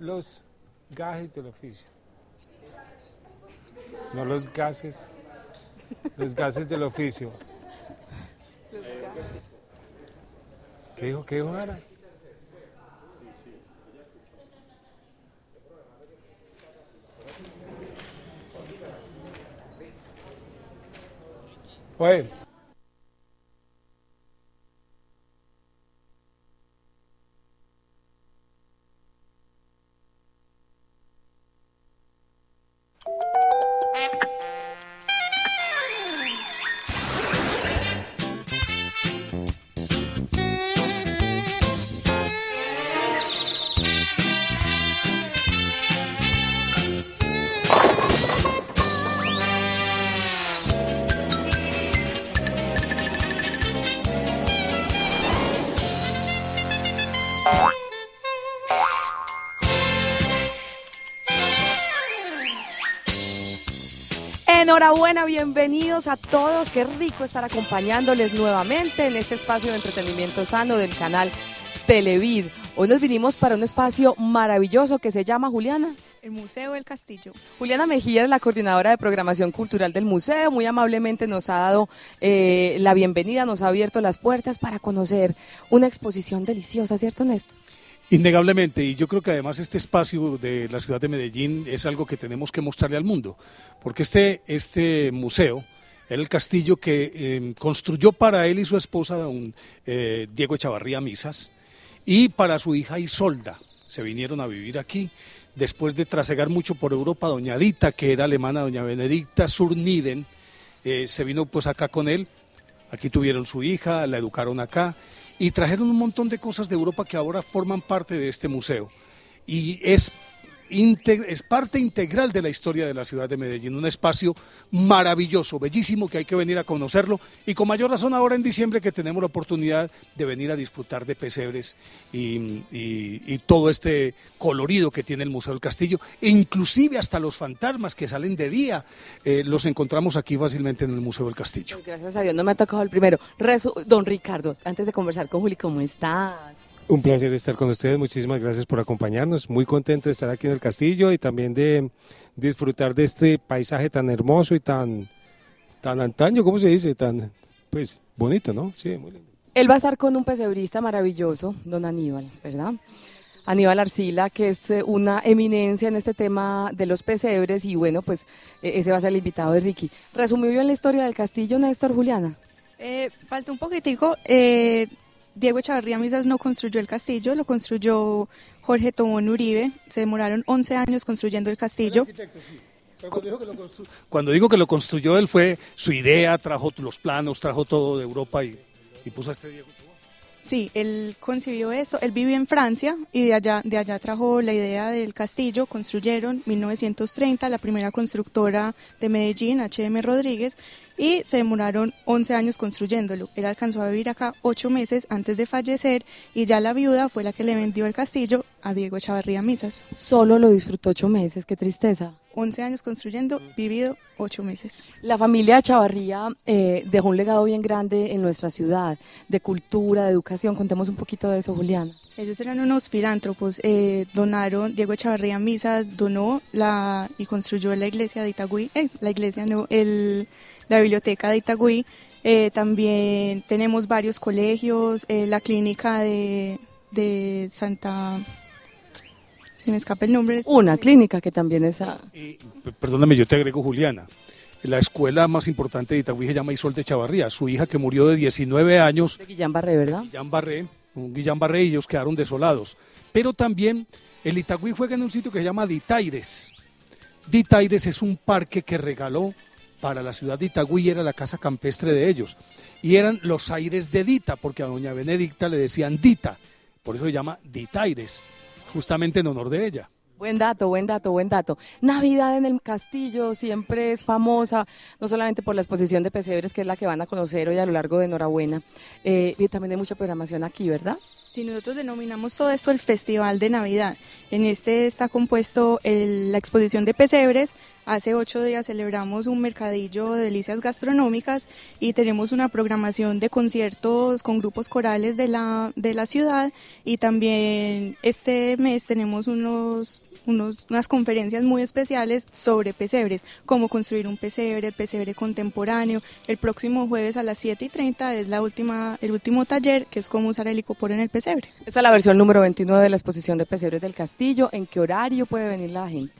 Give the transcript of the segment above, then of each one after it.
los gajes del oficio. No los gases del oficio. ¿Qué dijo? ¿Qué dijo Ara? Oye. Enhorabuena, bienvenidos a todos, qué rico estar acompañándoles nuevamente en este espacio de entretenimiento sano del canal Televid. Hoy nos vinimos para un espacio maravilloso que se llama, Juliana, el Museo del Castillo. Juliana Mejía es la coordinadora de programación cultural del museo, muy amablemente nos ha dado la bienvenida, nos ha abierto las puertas para conocer una exposición deliciosa, ¿cierto, Néstor? Innegablemente, y yo creo que además este espacio de la ciudad de Medellín es algo que tenemos que mostrarle al mundo, porque este museo era el castillo que construyó para él y su esposa, don Diego Echavarría Misas, y para su hija Isolda. Se vinieron a vivir aquí, después de trasegar mucho por Europa, doña Dita, que era alemana, doña Benedicta Zurniden, se vino pues acá con él, aquí tuvieron su hija, la educaron acá, y trajeron un montón de cosas de Europa que ahora forman parte de este museo. Y es parte integral de la historia de la ciudad de Medellín, un espacio maravilloso, bellísimo, que hay que venir a conocerlo, y con mayor razón ahora en diciembre que tenemos la oportunidad de venir a disfrutar de pesebres y todo este colorido que tiene el Museo del Castillo, e inclusive hasta los fantasmas que salen de día, los encontramos aquí fácilmente en el Museo del Castillo. Pues gracias a Dios, no me ha tocado el primero. Don Ricardo, antes de conversar con Juli, ¿cómo estás? Un placer estar con ustedes, muchísimas gracias por acompañarnos, muy contento de estar aquí en el castillo y también de disfrutar de este paisaje tan hermoso y tan antaño, ¿cómo se dice? Tan, pues, bonito, ¿no? Sí, muy lindo. Él va a estar con un pesebrista maravilloso, don Aníbal, ¿verdad? Aníbal Arcila, que es una eminencia en este tema de los pesebres y bueno, pues ese va a ser el invitado de Ricky. ¿Resumió bien la historia del castillo, Néstor, Juliana? Falta un poquitico. Diego Echavarría Misas no construyó el castillo, lo construyó Jorge Tobón Uribe. Se demoraron 11 años construyendo el castillo. Cuando digo que lo construyó él, fue su idea, trajo los planos, trajo todo de Europa y puso a este Diego. Sí, él concibió eso, él vivió en Francia y de allá trajo la idea del castillo, construyeron 1930 la primera constructora de Medellín, H.M. Rodríguez, y se demoraron 11 años construyéndolo. Él alcanzó a vivir acá 8 meses antes de fallecer y ya la viuda fue la que le vendió el castillo a Diego Echavarría Misas. Solo lo disfrutó 8 meses, qué tristeza. 11 años construyendo, vivido 8 meses. La familia Echavarría dejó un legado bien grande en nuestra ciudad, de cultura, de educación. Contemos un poquito de eso, Juliana. Ellos eran unos filántropos, donaron, Diego Echavarría Misas donó y construyó la iglesia de Itagüí, la biblioteca de Itagüí. También tenemos varios colegios, la clínica de Santa... Se me escapa el nombre. Una clínica que también es... Perdóname, yo te agrego, Juliana. La escuela más importante de Itagüí se llama Isolda Echavarría. Su hija que murió de 19 años... De Guillán Barré, ¿verdad? Guillán Barré, y ellos quedaron desolados. Pero también el Itagüí juega en un sitio que se llama Ditaires. Ditaires es un parque que regaló para la ciudad de Itagüí, era la casa campestre de ellos. Y eran los aires de Dita, porque a doña Benedicta le decían Dita. Por eso se llama Ditaires, justamente en honor de ella. Buen dato, buen dato, buen dato. Navidad en el Castillo siempre es famosa, no solamente por la exposición de pesebres, que es la que van a conocer hoy a lo largo de Enhorabuena, y también hay mucha programación aquí, ¿verdad? Sí, nosotros denominamos todo esto el Festival de Navidad. En este está compuesto la exposición de pesebres. Hace 8 días celebramos un mercadillo de delicias gastronómicas y tenemos una programación de conciertos con grupos corales de la ciudad, y también este mes tenemos unas conferencias muy especiales sobre pesebres, cómo construir un pesebre, el pesebre contemporáneo. El próximo jueves a las 7:30 es el último taller, que es cómo usar el icopor en el pesebre. Esta es la versión número 29 de la exposición de pesebres del Castillo. ¿En qué horario puede venir la gente?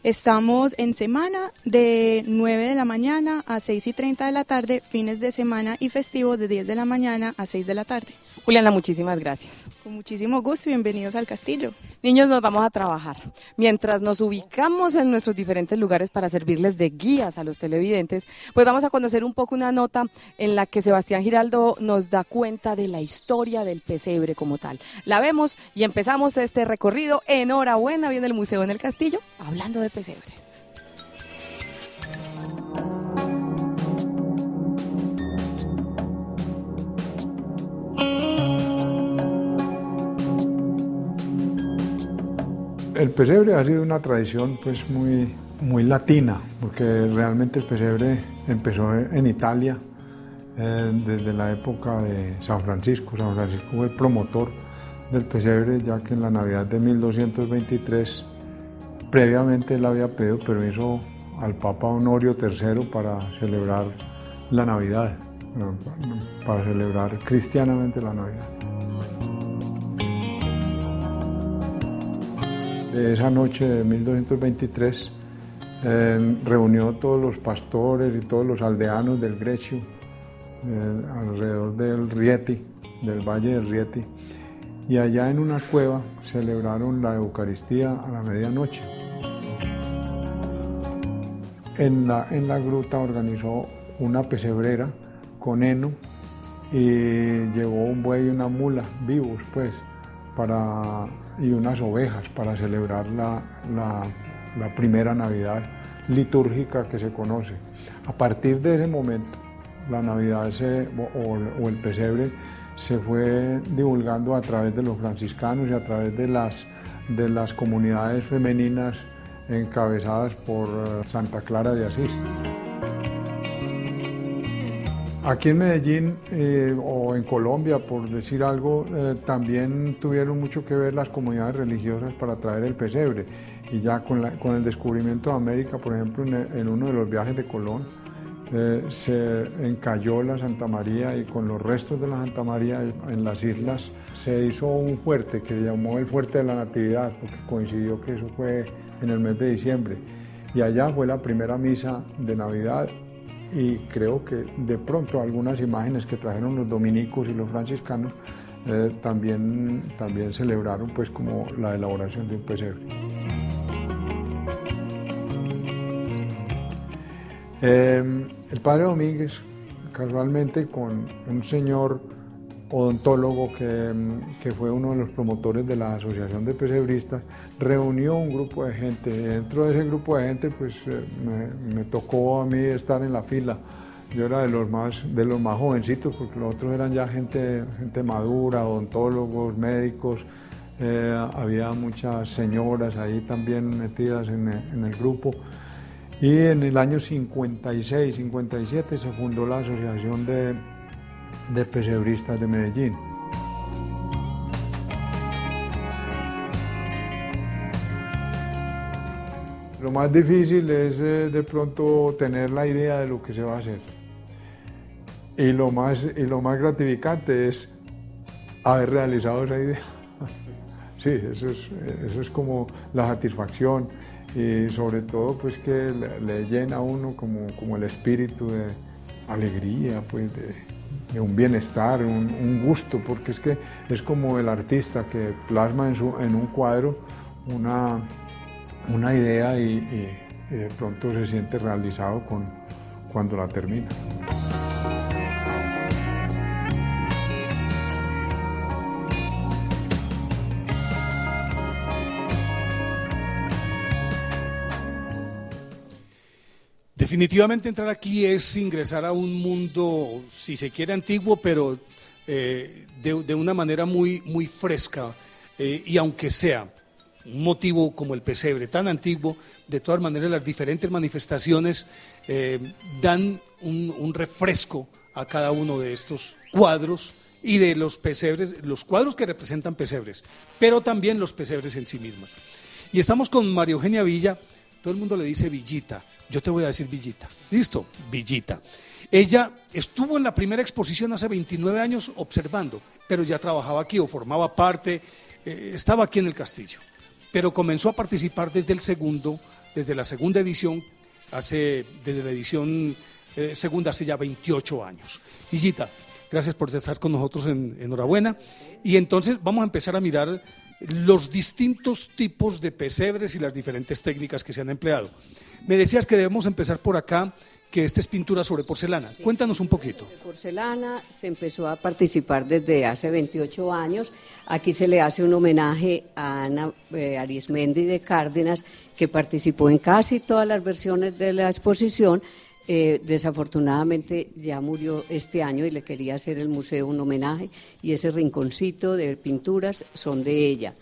Estamos en semana de 9 de la mañana a 6:30 de la tarde, fines de semana y festivos de 10 de la mañana a 6 de la tarde. Juliana, muchísimas gracias. Con muchísimo gusto y bienvenidos al castillo. Niños, nos vamos a trabajar. Mientras nos ubicamos en nuestros diferentes lugares para servirles de guías a los televidentes, pues vamos a conocer un poco una nota en la que Sebastián Giraldo nos da cuenta de la historia del pesebre como tal. La vemos y empezamos este recorrido. Enhorabuena, viene el Museo en el Castillo, hablando de pesebres. El pesebre ha sido una tradición pues muy latina, porque realmente el pesebre empezó en Italia desde la época de San Francisco. San Francisco fue el promotor del pesebre, ya que en la Navidad de 1223 previamente él había pedido permiso al Papa Honorio III para celebrar la Navidad, para celebrar cristianamente la Navidad. Esa noche de 1223 reunió todos los pastores y todos los aldeanos del Grecio alrededor del Rieti, del Valle del Rieti, y allá en una cueva celebraron la Eucaristía a la medianoche. En la gruta organizó una pesebrera con heno y llevó un buey y una mula vivos, pues, y unas ovejas para celebrar la primera Navidad litúrgica que se conoce. A partir de ese momento, la Navidad o el pesebre se fue divulgando a través de los franciscanos y a través de las comunidades femeninas encabezadas por Santa Clara de Asís. Aquí en Medellín o en Colombia, por decir algo, también tuvieron mucho que ver las comunidades religiosas para traer el pesebre, y ya con el descubrimiento de América, por ejemplo, en uno de los viajes de Colón, se encalló la Santa María, y con los restos de la Santa María en las islas se hizo un fuerte que se llamó el Fuerte de la Natividad, porque coincidió que eso fue en el mes de diciembre, y allá fue la primera misa de Navidad. Y creo que de pronto algunas imágenes que trajeron los dominicos y los franciscanos también celebraron pues como la elaboración de un pesebre. El padre Domínguez, casualmente con un señor odontólogo que fue uno de los promotores de la Asociación de Pesebristas, reunió un grupo de gente. Dentro de ese grupo de gente pues me tocó a mí estar en la fila. Yo era de los más jovencitos, porque los otros eran ya gente madura, odontólogos, médicos. Había muchas señoras ahí también metidas en el grupo. Y en el año 56, 57 se fundó la Asociación de Pesebristas de Medellín. Lo más difícil es de pronto tener la idea de lo que se va a hacer. Y lo más gratificante es haber realizado esa idea. Sí, eso es como la satisfacción, y sobre todo pues que le llena a uno como el espíritu de alegría, pues de un bienestar, un gusto, porque es que es como el artista que plasma en un cuadro una idea y de pronto se siente realizado cuando la termina. Definitivamente entrar aquí es ingresar a un mundo, si se quiere, antiguo, pero de una manera muy fresca, y aunque sea un motivo como el pesebre tan antiguo, de todas maneras las diferentes manifestaciones dan un refresco a cada uno de estos cuadros y de los pesebres, los cuadros que representan pesebres, pero también los pesebres en sí mismos. Y estamos con María Eugenia Villa. Todo el mundo le dice Villita, yo te voy a decir Villita. ¿Listo? Villita. Ella estuvo en la primera exposición hace 29 años observando, pero ya trabajaba aquí o formaba parte, estaba aquí en el castillo. Pero comenzó a participar desde la segunda edición, desde la edición segunda hace ya 28 años. Villita, gracias por estar con nosotros, enhorabuena. Y entonces vamos a empezar a mirar los distintos tipos de pesebres y las diferentes técnicas que se han empleado. Me decías que debemos empezar por acá, que esta es pintura sobre porcelana. Sí. Cuéntanos un poquito. De porcelana se empezó a participar desde hace 28 años. Aquí se le hace un homenaje a Ana Arismendi de Cárdenas, que participó en casi todas las versiones de la exposición. Desafortunadamente ya murió este año y le quería hacer el museo un homenaje, y ese rinconcito de pinturas son de ella.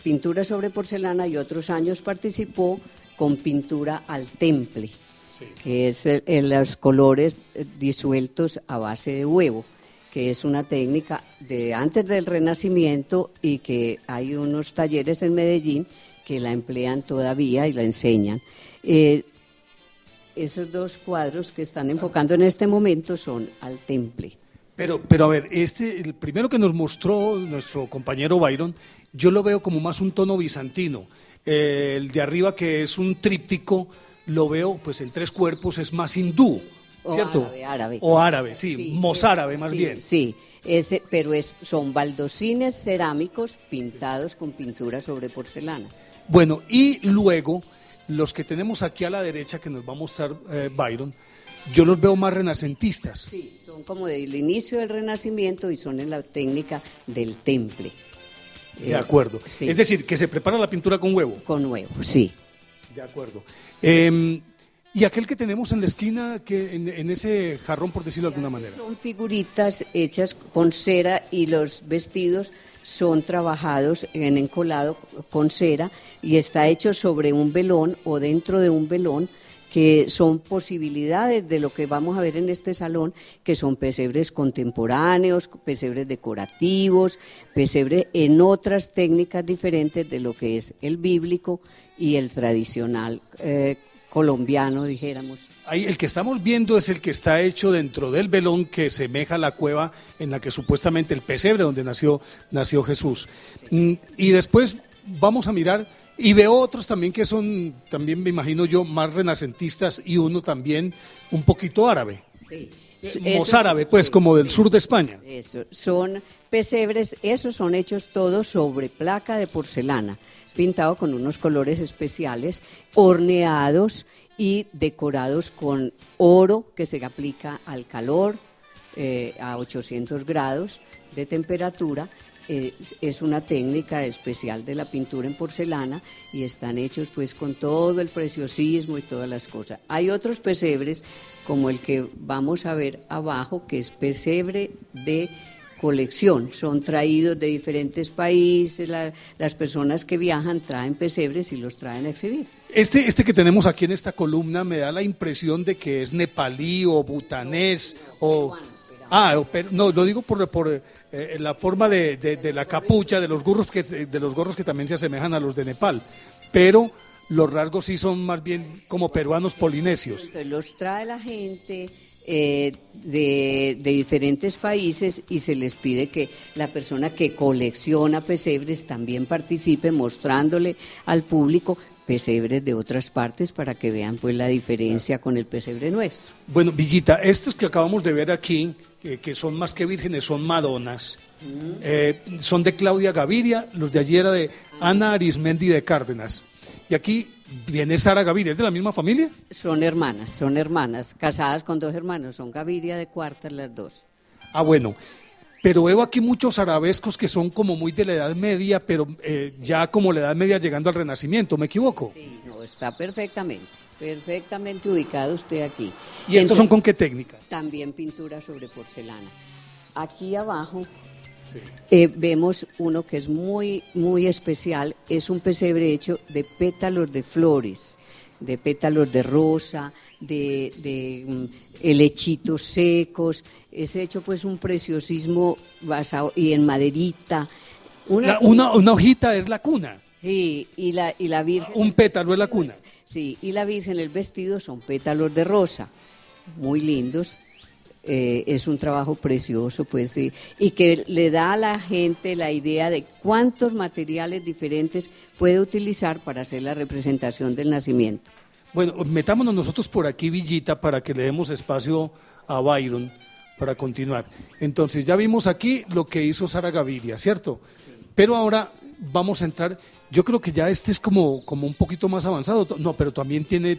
Pintura sobre porcelana, y otros años participó con pintura al temple, sí, que es los colores disueltos a base de huevo, que es una técnica de antes del Renacimiento, y que hay unos talleres en Medellín que la emplean todavía y la enseñan. Esos dos cuadros que están enfocando en este momento son al temple. Pero a ver, el primero que nos mostró nuestro compañero Byron, yo lo veo como más un tono bizantino. El de arriba, que es un tríptico, lo veo pues en 3 cuerpos, es más hindú, ¿cierto? Árabe. O árabe, sí, mozárabe más bien. Sí, pero son baldosines cerámicos pintados con pintura sobre porcelana. Bueno, y luego los que tenemos aquí a la derecha, que nos va a mostrar Byron, yo los veo más renacentistas. Sí, son como del inicio del Renacimiento y son en la técnica del temple. De acuerdo. Sí. Es decir, que se prepara la pintura con huevo. Con huevo, sí. De acuerdo. Y aquel que tenemos en la esquina, que en ese jarrón, por decirlo de alguna manera. Son figuritas hechas con cera, y los vestidos son trabajados en encolado con cera, y está hecho sobre un velón o dentro de un velón, que son posibilidades de lo que vamos a ver en este salón, que son pesebres contemporáneos, pesebres decorativos, pesebres en otras técnicas diferentes de lo que es el bíblico y el tradicional colombiano, dijéramos. Ahí, el que estamos viendo es el que está hecho dentro del velón, que semeja la cueva en la que supuestamente el pesebre donde nació Jesús. Y después vamos a mirar, y veo otros también que son, también me imagino yo, más renacentistas, y uno también un poquito árabe. Sí. Mozárabe, pues, sí, como del sur de España. Eso, son pesebres, esos son hechos todos sobre placa de porcelana, pintado con unos colores especiales, horneados y decorados con oro que se aplica al calor a 800 grados de temperatura. Es una técnica especial de la pintura en porcelana, y están hechos pues con todo el preciosismo y todas las cosas. Hay otros pesebres, como el que vamos a ver abajo, que es pesebre de colección. Son traídos de diferentes países, las personas que viajan traen pesebres y los traen a exhibir. Este que tenemos aquí en esta columna me da la impresión de que es nepalí o butanés o... no, lo digo por la forma de la capucha, de los gorros que también se asemejan a los de Nepal, pero los rasgos sí son más bien como peruanos polinesios. Entonces los trae la gente de diferentes países, y se les pide que la persona que colecciona pesebres también participe mostrándole al público pesebres de otras partes, para que vean pues la diferencia con el pesebre nuestro. Bueno, Villita, estos que acabamos de ver aquí, que son más que vírgenes, son madonas, son de Claudia Gaviria, los de allí era de Ana Arismendi de Cárdenas. Y aquí viene Sara Gaviria, ¿es de la misma familia? Son hermanas, casadas con 2 hermanos, son Gaviria de Cuartas las 2. Ah, bueno. Pero veo aquí muchos arabescos que son como muy de la Edad Media, pero ya como la Edad Media llegando al Renacimiento, ¿me equivoco? Sí, no, está perfectamente ubicado usted aquí. ¿Y estos son con qué técnica? También pintura sobre porcelana. aquí abajo Sí. vemos uno que es muy, muy especial. Es un pesebre hecho de pétalos de flores, de pétalos de rosa, de helechitos secos. Es hecho pues un preciosismo basado y en maderita. Una hojita es la cuna. Sí, y la Virgen. Un pétalo es la cuna. Sí, y la Virgen, el vestido son pétalos de rosa, muy lindos. Es un trabajo precioso, pues, y que le da a la gente la idea de cuántos materiales diferentes puede utilizar para hacer la representación del nacimiento. Bueno, metámonos nosotros por aquí, Villita, para que le demos espacio a Byron para continuar. Entonces, ya vimos aquí lo que hizo Sara Gaviria, ¿cierto? Pero ahora vamos a entrar, yo creo que ya este es como un poquito más avanzado, no, pero también tiene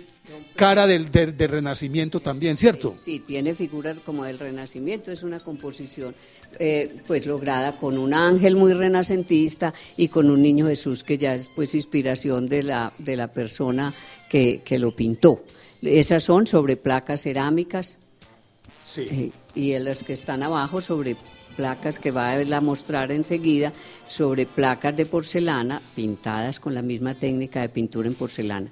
cara del Renacimiento también, ¿cierto? Sí, tiene figuras como del Renacimiento, es una composición pues lograda con un ángel muy renacentista y con un niño Jesús que ya es pues inspiración de la persona que lo pintó. Esas son sobre placas cerámicas, Sí. y en las que están abajo sobre placas que va a mostrar enseguida, sobre placas de porcelana pintadas con la misma técnica de pintura en porcelana.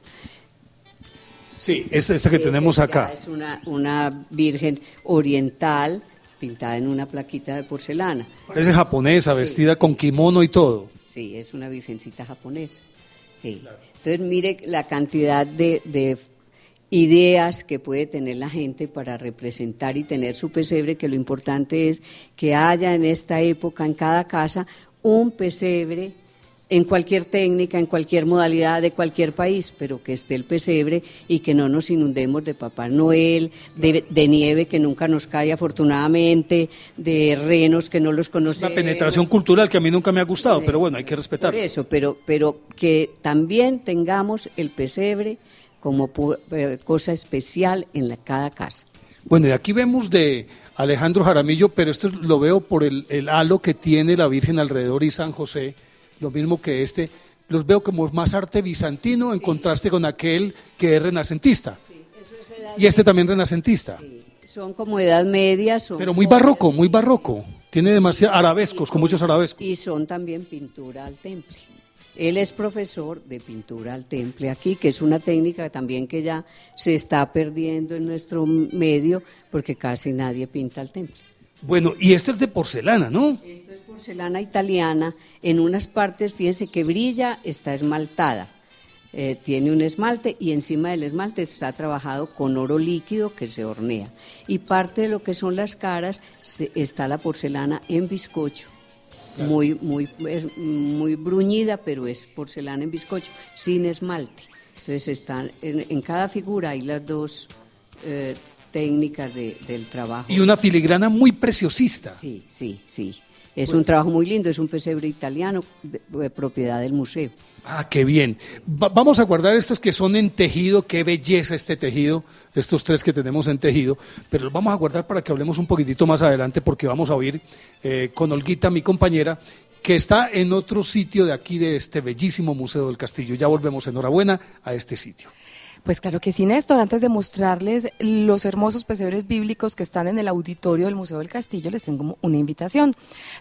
Sí, esta que tenemos acá. Es una virgen oriental pintada en una plaquita de porcelana. Parece japonesa, vestida Sí, con sí, kimono y todo. Sí, es una virgencita japonesa. Sí. Entonces mire la cantidad de ideas que puede tener la gente para representar y tener su pesebre, que lo importante es que haya en esta época en cada casa un pesebre en cualquier técnica, en cualquier modalidad de cualquier país, pero que esté el pesebre y que no nos inundemos de Papá Noel, de nieve que nunca nos cae afortunadamente, de renos que no los Es conocemos. una penetración cultural que a mí nunca me ha gustado, pero bueno, hay que respetar. Por eso, pero que también tengamos el pesebre como cosa especial en cada casa. Bueno, y aquí vemos de Alejandro Jaramillo, pero esto lo veo por el halo que tiene la Virgen alrededor y San José, lo mismo que los veo como más arte bizantino en contraste con aquel que es renacentista. Sí, eso es edad Y este también renacentista, media. Son como edad media. pero muy barroco, muy barroco. Tiene demasiados arabescos, con muchos arabescos. Y son también pintura al temple. Él es profesor de pintura al temple aquí, que es una técnica también que ya se está perdiendo en nuestro medio, porque casi nadie pinta al temple. Bueno, y este es de porcelana, ¿no? Esto es porcelana italiana, en unas partes, fíjense que brilla, está esmaltada, tiene un esmalte y encima del esmalte está trabajado con oro líquido que se hornea. Y parte de lo que son las caras está la porcelana en bizcocho. Claro. Muy bruñida, pero es porcelana en bizcocho, sin esmalte. Entonces están en cada figura hay las dos técnicas del trabajo. Y una filigrana muy preciosista. Sí. Es un trabajo muy lindo, es un pesebre italiano de propiedad del museo. Ah, qué bien. Vamos a guardar estos que son en tejido, qué belleza este tejido, estos tres que tenemos en tejido, pero los vamos a guardar para que hablemos un poquitito más adelante porque vamos a oír con Olguita, mi compañera, que está en otro sitio de aquí de este bellísimo Museo del Castillo. Ya volvemos, enhorabuena a este sitio. Pues claro que sí, Néstor. Antes de mostrarles los hermosos pesebres bíblicos que están en el auditorio del Museo del Castillo, les tengo una invitación.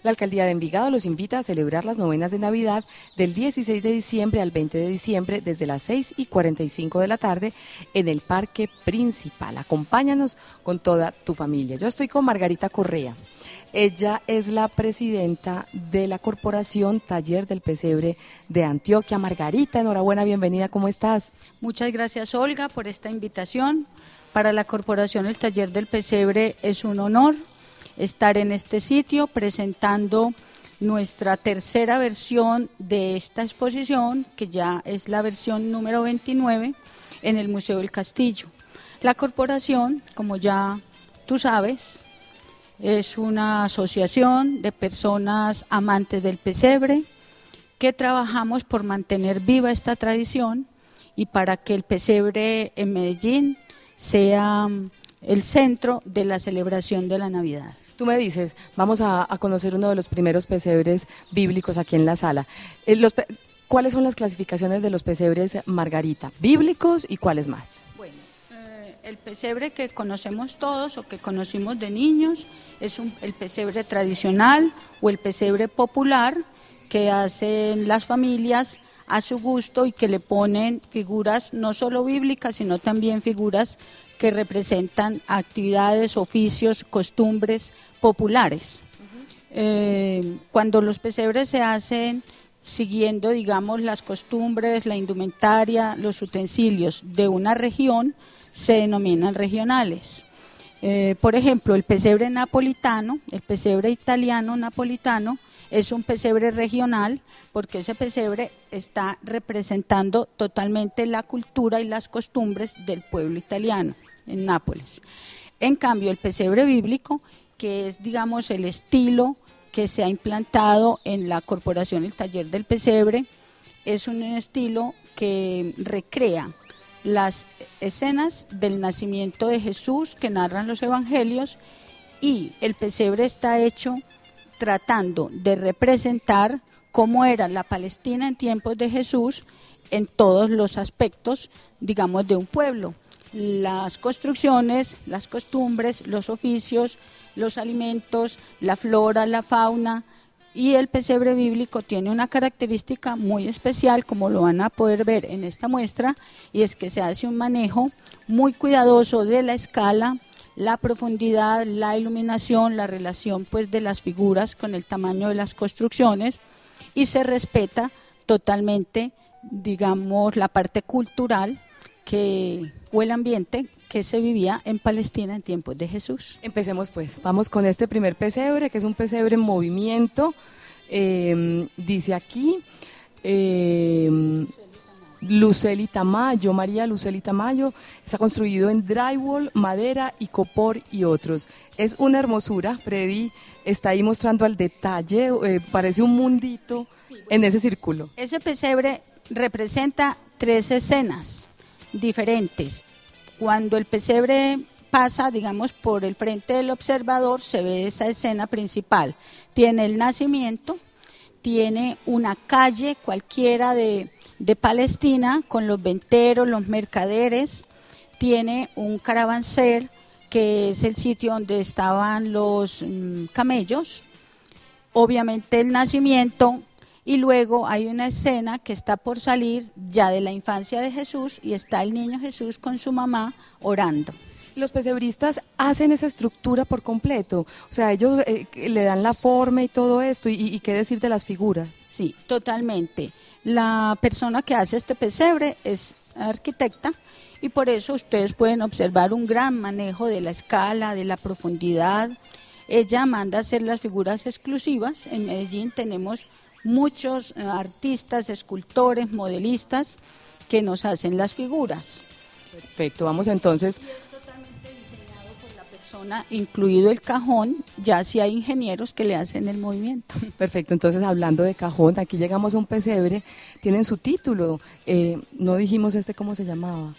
La Alcaldía de Envigado los invita a celebrar las novenas de Navidad del 16 de diciembre al 20 de diciembre desde las 6:45 de la tarde en el Parque Principal. Acompáñanos con toda tu familia. Yo estoy con Margarita Correa. Ella es la presidenta de la Corporación Taller del Pesebre de Antioquia. Margarita, enhorabuena, bienvenida, ¿cómo estás? Muchas gracias, Olga, por esta invitación. Para la Corporación El Taller del Pesebre es un honor estar en este sitio presentando nuestra tercera versión de esta exposición, que ya es la versión número 29 en el Museo del Castillo. La Corporación, como ya tú sabes, es una asociación de personas amantes del pesebre que trabajamos por mantener viva esta tradición y para que el pesebre en Medellín sea el centro de la celebración de la Navidad. Tú me dices, vamos a conocer uno de los primeros pesebres bíblicos aquí en la sala. ¿Cuáles son las clasificaciones de los pesebres, Margarita? ¿Bíblicos y cuáles más? Bueno, el pesebre que conocemos todos o que conocimos de niños es el pesebre tradicional o el pesebre popular que hacen las familias a su gusto y que le ponen figuras no solo bíblicas, sino también figuras que representan actividades, oficios, costumbres populares. Cuando los pesebres se hacen siguiendo, digamos, las costumbres, la indumentaria, los utensilios de una región, se denominan regionales. Por ejemplo, el pesebre napolitano, el pesebre italiano napolitano, es un pesebre regional porque ese pesebre está representando totalmente la cultura y las costumbres del pueblo italiano en Nápoles. En cambio, el pesebre bíblico, que es, digamos, el estilo que se ha implantado en la Corporación El Taller del Pesebre, es un estilo que recrea las escenas del nacimiento de Jesús que narran los evangelios, y el pesebre está hecho tratando de representar cómo era la Palestina en tiempos de Jesús en todos los aspectos, digamos, de un pueblo. Las construcciones, las costumbres, los oficios, los alimentos, la flora, la fauna, y el pesebre bíblico tiene una característica muy especial, como lo van a poder ver en esta muestra, y es que se hace un manejo muy cuidadoso de la escala, la profundidad, la iluminación, la relación pues de las figuras con el tamaño de las construcciones, y se respeta totalmente, digamos, la parte cultural o el ambiente que se vivía en Palestina en tiempos de Jesús. Empecemos pues, vamos con este primer pesebre, que es un pesebre en movimiento. Dice aquí Luceli Tamayo, María Luceli Tamayo, está construido en drywall, madera, icopor y otros. Es una hermosura. Freddy está ahí mostrando al detalle, parece un mundito en ese círculo. Ese pesebre representa 3 escenas diferentes. Cuando el pesebre pasa, digamos, por el frente del observador, se ve esa escena principal. Tiene el nacimiento, tiene una calle cualquiera de Palestina con los venteros, los mercaderes, tiene un caravanser, que es el sitio donde estaban los camellos, obviamente el nacimiento, y luego hay una escena que está por salir ya de la infancia de Jesús, y está el niño Jesús con su mamá orando. Los pesebristas hacen esa estructura por completo, o sea, ellos le dan la forma y todo esto, y qué decir de las figuras. Sí, totalmente. La persona que hace este pesebre es arquitecta, y por eso ustedes pueden observar un gran manejo de la escala, de la profundidad. Ella manda a hacer las figuras exclusivas. En Medellín tenemos muchos artistas, escultores, modelistas que nos hacen las figuras. Perfecto, vamos entonces. Y es totalmente diseñado por la persona, incluido el cajón, ya si hay ingenieros que le hacen el movimiento. Perfecto, entonces hablando de cajón, aquí llegamos a un pesebre, tienen su título, no dijimos cómo se llamaba.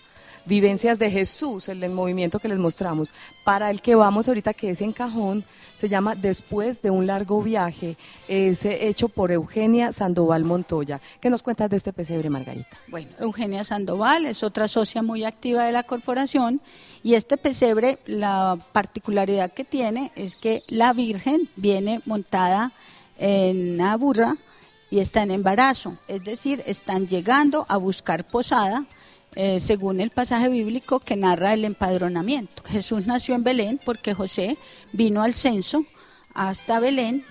Vivencias de Jesús, el del movimiento que les mostramos. Para el que vamos ahorita, que es en cajón, se llama Después de un largo viaje, es hecho por Eugenia Sandoval Montoya. ¿Qué nos cuentas de este pesebre, Margarita? Bueno, Eugenia Sandoval es otra socia muy activa de la corporación, y este pesebre, la particularidad que tiene es que la Virgen viene montada en una burra y está en embarazo, es decir, están llegando a buscar posada. Según el pasaje bíblico que narra el empadronamiento. Jesús nació en Belén porque José vino al censo hasta Belén,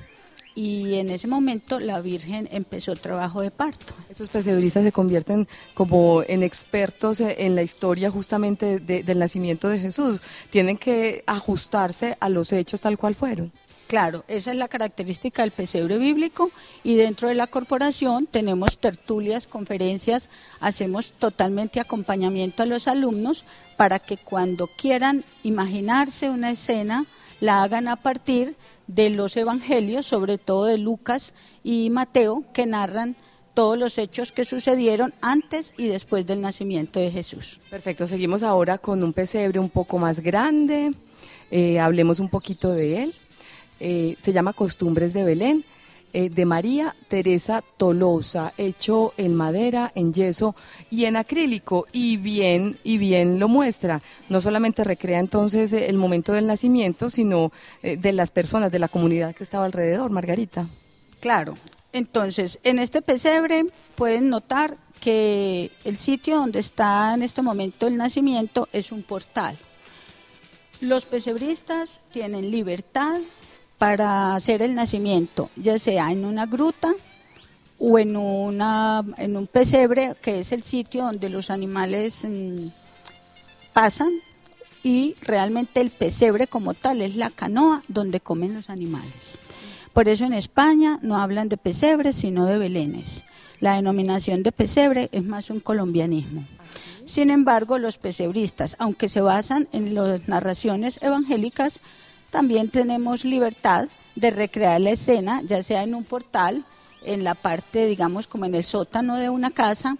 y en ese momento la Virgen empezó el trabajo de parto. Esos pesebristas se convierten como en expertos en la historia justamente del nacimiento de Jesús. Tienen que ajustarse a los hechos tal cual fueron. Claro, esa es la característica del pesebre bíblico, y dentro de la corporación tenemos tertulias, conferencias, hacemos totalmente acompañamiento a los alumnos para que cuando quieran imaginarse una escena la hagan a partir de los evangelios, sobre todo de Lucas y Mateo, que narran todos los hechos que sucedieron antes y después del nacimiento de Jesús. Perfecto, seguimos ahora con un pesebre un poco más grande, hablemos un poquito de él. Se llama Costumbres de Belén. de María Teresa Tolosa, hecho en madera, en yeso y en acrílico, y bien lo muestra. No solamente recrea entonces el momento del nacimiento, sino de las personas, de la comunidad que estaba alrededor, Margarita. Claro, entonces en este pesebre pueden notar que el sitio donde está en este momento el nacimiento es un portal. Los pesebristas tienen libertad para hacer el nacimiento, ya sea en una gruta o en un pesebre, que es el sitio donde los animales pasan, y realmente el pesebre como tal es la canoa donde comen los animales. Por eso en España no hablan de pesebres, sino de belenes. La denominación de pesebre es más un colombianismo. Sin embargo, los pesebristas, aunque se basan en las narraciones evangélicas, también tenemos libertad de recrear la escena, ya sea en un portal, en la parte, digamos, como en el sótano de una casa,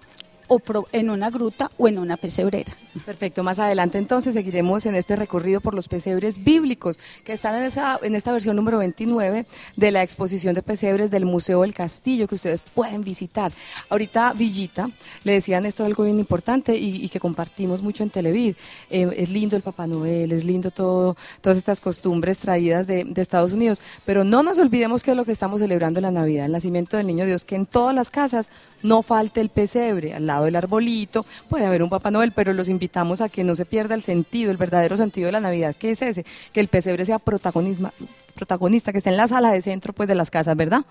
o en una gruta o en una pesebrera. Perfecto, más adelante entonces seguiremos en este recorrido por los pesebres bíblicos que están en esta versión número 29 de la exposición de pesebres del Museo del Castillo, que ustedes pueden visitar. Ahorita Villita le decían esto algo bien importante y que compartimos mucho en Televid. Es lindo el Papá Noel, es lindo todas estas costumbres traídas de Estados Unidos, pero no nos olvidemos que es lo que estamos celebrando en la Navidad, el nacimiento del Niño Dios, que en todas las casas no falte el pesebre, al lado del arbolito, puede haber un Papá Noel, pero los invitamos a que no se pierda el sentido, el verdadero sentido de la Navidad, que es ese, que el pesebre sea protagonista, que esté en la sala de centro pues de las casas, ¿verdad?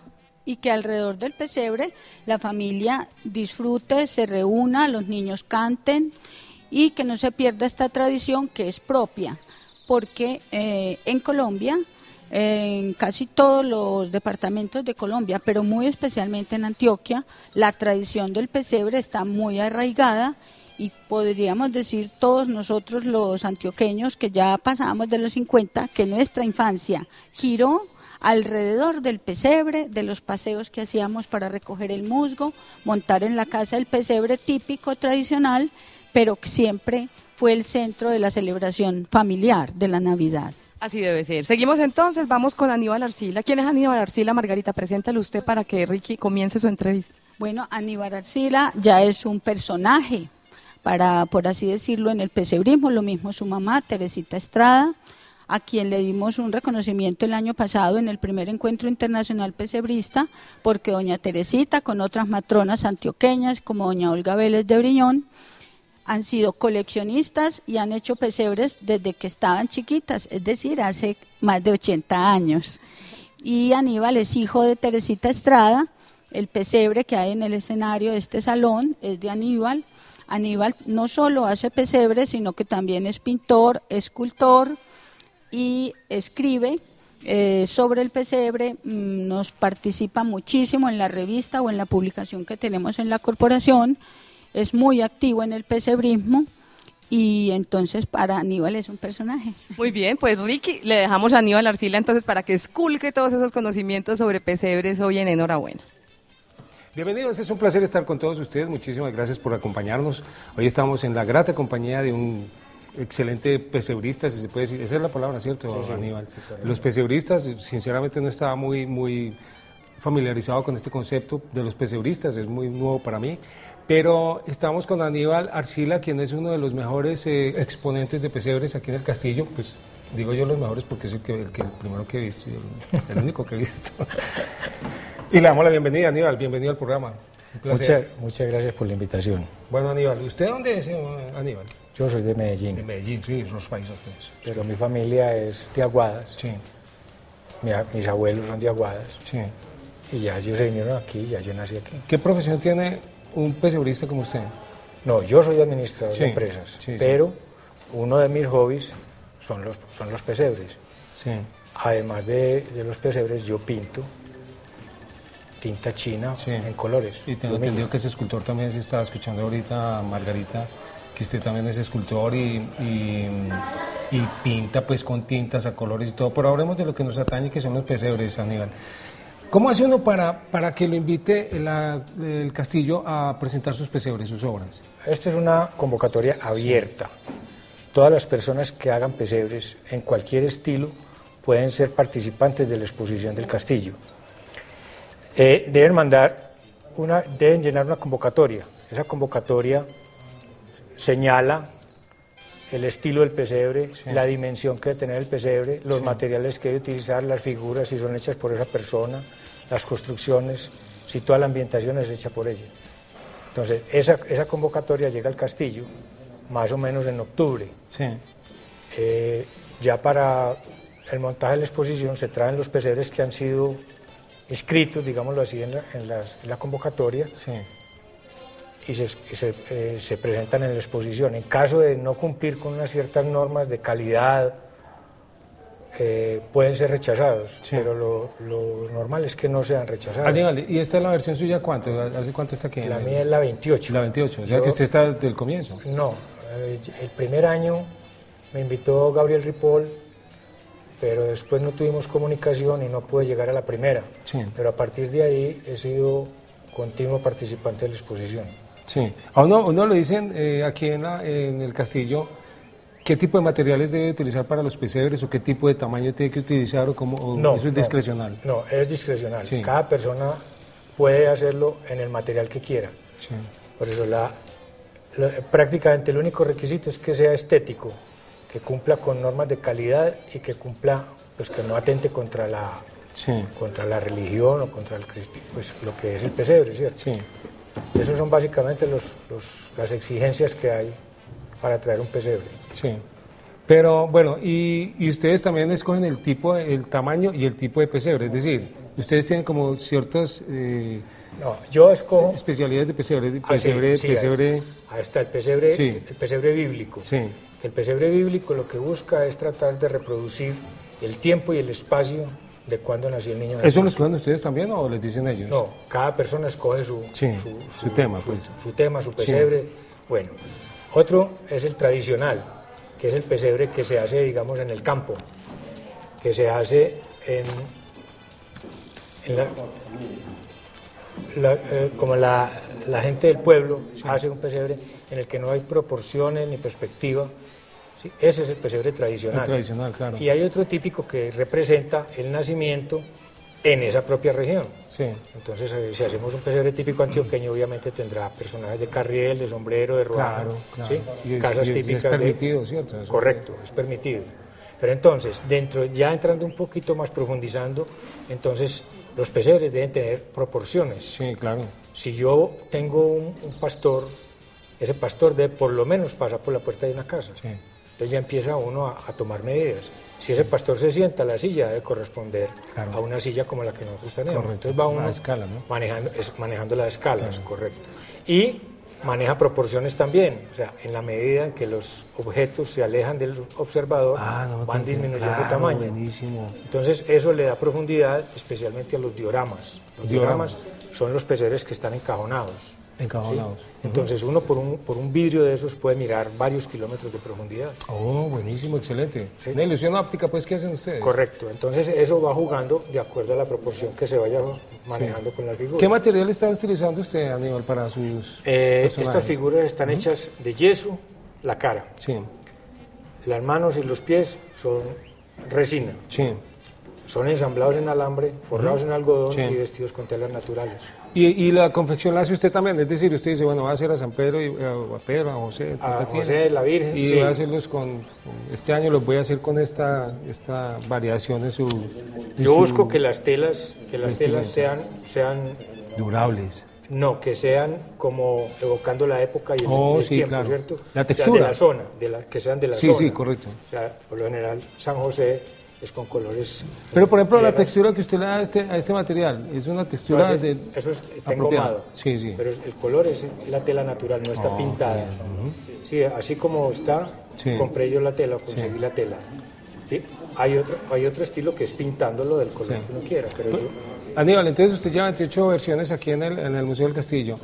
Y que alrededor del pesebre la familia disfrute, se reúna, los niños canten, y que no se pierda esta tradición que es propia, porque en Colombia, en casi todos los departamentos de Colombia, pero muy especialmente en Antioquia, la tradición del pesebre está muy arraigada, y podríamos decir todos nosotros los antioqueños que ya pasamos de los 50, que nuestra infancia giró alrededor del pesebre, de los paseos que hacíamos para recoger el musgo, montar en la casa el pesebre típico, tradicional, pero que siempre fue el centro de la celebración familiar de la Navidad. Así debe ser. Seguimos entonces, vamos con Aníbal Arcila. ¿Quién es Aníbal Arcila, Margarita? Preséntalo usted para que Ricky comience su entrevista. Bueno, Aníbal Arcila ya es un personaje, por así decirlo, en el pesebrismo, lo mismo su mamá, Teresita Estrada, a quien le dimos un reconocimiento el año pasado en el primer encuentro internacional pesebrista, porque doña Teresita, con otras matronas antioqueñas, como doña Olga Vélez de Briñón, han sido coleccionistas y han hecho pesebres desde que estaban chiquitas, es decir, hace más de 80 años. Y Aníbal es hijo de Teresita Estrada. El pesebre que hay en el escenario de este salón es de Aníbal. Aníbal no solo hace pesebres, sino que también es pintor, escultor y escribe sobre el pesebre. Nos participa muchísimo en la revista o en la publicación que tenemos en la corporación. Es muy activo en el pesebrismo, y entonces para Aníbal es un personaje. Muy bien, pues Ricky, le dejamos a Aníbal Arcila entonces para que esculque todos esos conocimientos sobre pesebres hoy en Enhorabuena. Bienvenidos, es un placer estar con todos ustedes, muchísimas gracias por acompañarnos. Hoy estamos en la grata compañía de un excelente pesebrista, si se puede decir, esa es la palabra, ¿cierto, sí, Aníbal? Sí, los pesebristas, sinceramente no estaba muy familiarizado con este concepto de los pesebristas, es muy nuevo para mí, pero estamos con Aníbal Arcila, quien es uno de los mejores exponentes de pesebres aquí en el castillo, pues digo yo los mejores porque es el primero que he visto, el único que he visto. Y le damos la bienvenida, Aníbal, bienvenido al programa. Muchas gracias por la invitación. Bueno, Aníbal, ¿usted dónde es, Aníbal? Yo soy de Medellín. De Medellín, sí, esos países. Pero mi familia es de Aguadas. Sí. Mis abuelos son de Aguadas. Sí. Y ya ellos se vinieron aquí, ya yo nací aquí. ¿Qué profesión tiene un pesebrista como usted? No, yo soy administrador de empresas, pero uno de mis hobbies son los pesebres. Sí. Además de los pesebres, yo pinto tinta china en colores. Y tengo entendido que ese escultor también se estaba escuchando ahorita, Margarita, que usted también es escultor y pinta pues con tintas a colores y todo, pero hablemos de lo que nos atañe, que son los pesebres, Aníbal. ¿Cómo hace uno para que lo invite el castillo a presentar sus pesebres, sus obras? Esto es una convocatoria abierta. Todas las personas que hagan pesebres en cualquier estilo pueden ser participantes de la exposición del castillo. deben llenar una convocatoria. Esa convocatoria señala el estilo del pesebre, la dimensión que debe tener el pesebre, los materiales que debe utilizar, las figuras, si son hechas por esa persona, las construcciones, si toda la ambientación es hecha por ella. Entonces, esa convocatoria llega al castillo más o menos en octubre. Ya para el montaje de la exposición se traen los pesebres que han sido inscritos, digámoslo así, en la convocatoria. Y se presentan en la exposición. En caso de no cumplir con unas ciertas normas de calidad, pueden ser rechazados, pero lo normal es que no sean rechazados. Aníbal, ¿y esta es la versión suya cuánto? ¿Hace cuánto está aquí? La mía es la 28. La 28, o sea que usted está desde el comienzo. No, el primer año me invitó Gabriel Ripoll, pero después no tuvimos comunicación y no pude llegar a la primera. Pero a partir de ahí he sido continuo participante de la exposición. Sí, a uno le dicen aquí en el castillo qué tipo de materiales debe utilizar para los pesebres o qué tipo de tamaño tiene que utilizar o eso es discrecional. No, es discrecional. Cada persona puede hacerlo en el material que quiera. Por eso prácticamente el único requisito es que sea estético, que cumpla con normas de calidad y que cumpla, pues que no atente contra la religión o contra pues, lo que es el pesebre, ¿cierto? Esos son básicamente las exigencias que hay para traer un pesebre. Pero bueno, y ustedes también escogen el tipo, el tamaño y el tipo de pesebre, es decir, ustedes tienen como ciertos yo escojo especialidades de pesebre, ahí está el pesebre bíblico. El pesebre bíblico lo que busca es tratar de reproducir el tiempo y el espacio de cuándo nació el niño. ¿Eso lo escogen ustedes también o les dicen ellos? No, cada persona escoge su tema, su tema, su pesebre. Bueno, otro es el tradicional, que es el pesebre que se hace, digamos, en el campo, que se hace como la gente del pueblo hace un pesebre en el que no hay proporciones ni perspectiva. ¿Sí? Ese es el pesebre tradicional. El tradicional, claro. Y hay otro típico que representa el nacimiento en esa propia región. Entonces, si hacemos un pesebre típico antioqueño, obviamente tendrá personajes de carriel, de sombrero, de ruana, ¿sí? Casas típicas. Es permitido, ¿cierto? Eso correcto, es permitido. Pero entonces, ya entrando un poquito más, profundizando, entonces los pesebres deben tener proporciones. Sí, claro. Si yo tengo un pastor, ese pastor debe por lo menos pasar por la puerta de una casa. Entonces ya empieza uno a tomar medidas. Si ese pastor se sienta, la silla debe corresponder a una silla como la que nosotros tenemos. Entonces va uno escala, ¿no? manejando las escalas, correcto. Y maneja proporciones también, o sea, en la medida en que los objetos se alejan del observador, van disminuyendo tamaño. Buenísimo. Entonces eso le da profundidad especialmente a los dioramas. Los dioramas son los pesebres que están encajonados. Encajonados. ¿Sí? Entonces uno por un vidrio de esos puede mirar varios kilómetros de profundidad. Buenísimo, excelente. Una ilusión óptica, pues, ¿qué hacen ustedes? Correcto, entonces eso va jugando de acuerdo a la proporción que se vaya manejando con las figuras. ¿Qué material está utilizando usted, Aníbal, para sus personajes? Estas figuras están hechas de yeso, la cara. Las manos y los pies son resina. Son ensamblados en alambre, forrados en algodón y vestidos con telas naturales. ¿Y la confección la hace usted también? Es decir, usted dice, bueno, va a hacer a San Pedro, a Pedro, a José, la Virgen. Y voy a hacerlos este año los voy a hacer con esta variación en su... Yo busco que las telas sean durables. No, que sean como evocando la época y el tiempo, claro. ¿Cierto? La textura. O sea, de la zona, que sean de la zona. Sí, correcto. O sea, por lo general, San José es con colores... Pero, por ejemplo, la textura que usted le da a este material, ¿es una textura eso está engomado. Pero el color es la tela natural, no está pintada. Sí, así como está, compré yo la tela, conseguí la tela. ¿Sí? Hay otro estilo que es pintándolo del color que uno quiera, pero yo... Aníbal, entonces usted lleva 28 versiones aquí en el Museo del Castillo.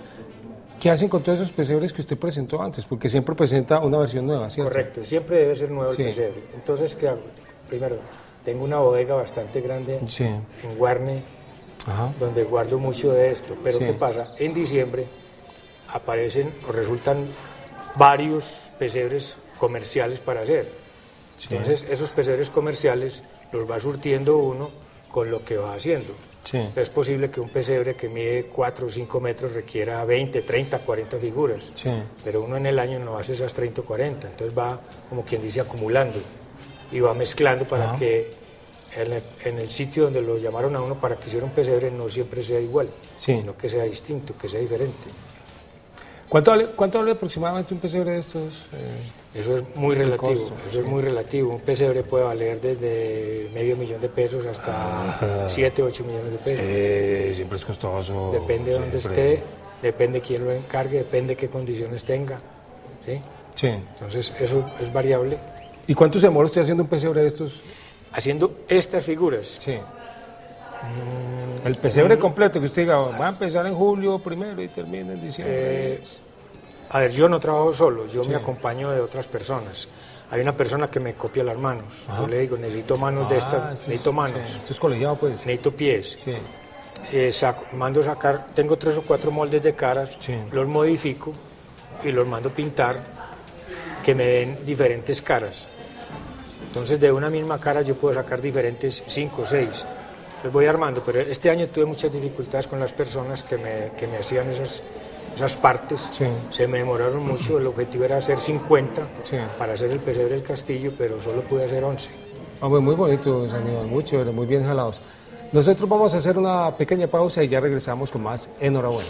¿Qué hacen con todos esos pesebres que usted presentó antes? Porque siempre presenta una versión nueva, ¿cierto? Correcto, siempre debe ser nuevo el pesebre. Entonces, ¿qué hago? Primero, tengo una bodega bastante grande en Guarne, donde guardo mucho de esto. Pero ¿qué pasa? En diciembre aparecen o resultan varios pesebres comerciales para hacer. Entonces, esos pesebres comerciales los va surtiendo uno con lo que va haciendo. Sí. Es posible que un pesebre que mide 4 o 5 metros requiera 20, 30, 40 figuras, Sí. pero uno en el año no hace esas 30 o 40, entonces va, como quien dice, acumulando y va mezclando para que en el sitio donde lo llamaron a uno para que hiciera un pesebre no siempre sea igual, Sí. sino que sea distinto, que sea diferente. ¿Cuánto vale aproximadamente un pesebre de estos? Eso es muy El relativo, costo, eso es muy relativo. Un pesebre puede valer desde $500,000 de pesos hasta 7, 8 millones de pesos. Siempre es costoso. Depende de dónde esté, depende quién lo encargue, depende qué condiciones tenga. ¿Sí? Sí. Entonces eso es variable. ¿Y cuánto se demora usted haciendo un pesebre de estos? Haciendo estas figuras, Sí. El pesebre completo, que usted diga, va a empezar en julio primero y termina en diciembre. a ver, yo no trabajo solo, yo me acompaño de otras personas. Hay una persona que me copia las manos. Yo le digo, necesito manos de estas, necesito manos, Esto es colegiado, pues. necesito pies. Sí. Mando sacar, tengo 3 o 4 moldes de caras, Sí. los modifico y los mando pintar que me den diferentes caras. Entonces de una misma cara yo puedo sacar diferentes 5 o 6. Los voy armando, pero este año tuve muchas dificultades con las personas que me hacían esas partes. Sí. Se me demoraron mucho, el objetivo era hacer 50 Sí. para hacer el pesebre del castillo, pero solo pude hacer 11. Hombre, muy bonitos, Aníbal, muy chévere, muy bien jalados. Nosotros vamos a hacer una pequeña pausa y ya regresamos con más Enhorabuena.